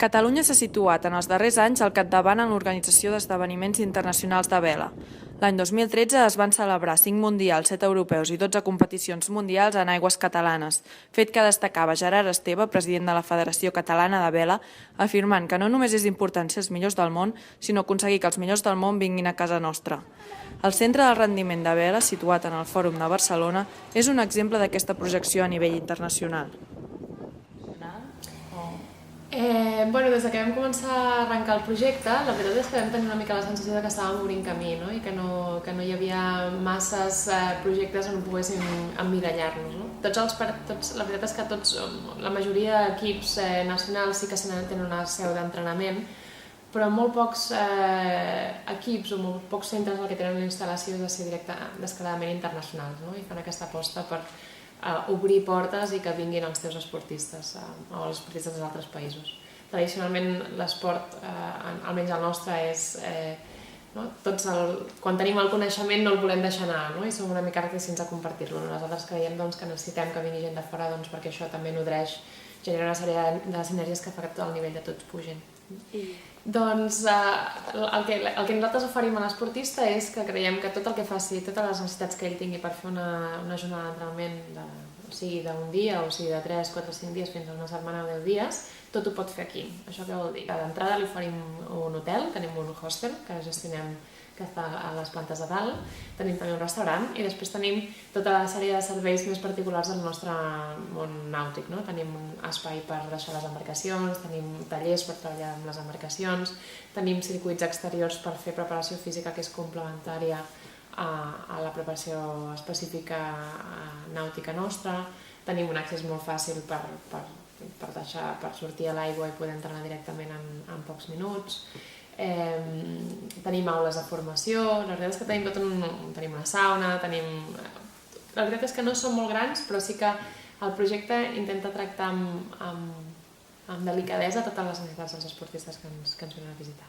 Catalunya s'ha situat en els darrers anys al capdavant en l'organització d'esdeveniments internacionals de vela. L'any 2013 es van celebrar 5 mundials, 7 europeus i 12 competicions mundials en aigües catalanes, fet que destacava Gerard Esteve, president de la Federació Catalana de Vela, afirmant que no només és important ser els millors del món, sinó aconseguir que els millors del món vinguin a casa nostra. El Centre del Rendiment de Vela, situat en el Fòrum de Barcelona, és un exemple d'aquesta projecció a nivell internacional. Des que vam començar a arrencar el projecte, la veritat és que vam tenir una mica la sensació que estàvem obrint camí, no? I que no hi havia masses projectes on poguéssim emmirallar-nos. No? La veritat és que la majoria d'equips nacionals sí que tenen una seu d'entrenament, però molt pocs equips o molt pocs centres que tenen una instal·lació de ser d'escaladament internacionals, no? I fan aquesta aposta per obrir portes i que vinguin els teus esportistes o els esportistes dels altres països. Tradicionalment l'esport, almenys el nostre, és quan tenim el coneixement no el volem deixar anar, i som una mica reticents a compartir-lo. Nosaltres creiem que necessitem que vingui gent de fora perquè això també nodreix, genera una sèrie de sinergies que fa que el nivell de tots pugin. Doncs el que nosaltres oferim a l'esportista és que creiem que tot el que faci, totes les necessitats que ell tingui per fer una jornada d'entrenament, sigui d'un dia o sigui de 3, 4, 5 dies fins a una setmana o 10 dies, tot ho pot fer aquí. Això què vol dir? D'entrada li oferim un hotel, tenim un hostel que gestionem, que està a les plantes de dalt, tenim també un restaurant i després tenim tota la sèrie de serveis més particulars del nostre món nàutic. Tenim un espai per deixar les embarcacions, tenim tallers per treballar amb les embarcacions, tenim circuits exteriors per fer preparació física que és complementària a la preparació específica nàutica nostra, tenim un accés molt fàcil per sortir a l'aigua i poder entrenar directament en pocs minuts. Tenim aules de formació, la veritat és que tenim una sauna, la veritat és que no són molt grans, però sí que el projecte intenta tractar amb delicadesa totes les necessitats dels esportistes que ens venen a visitar.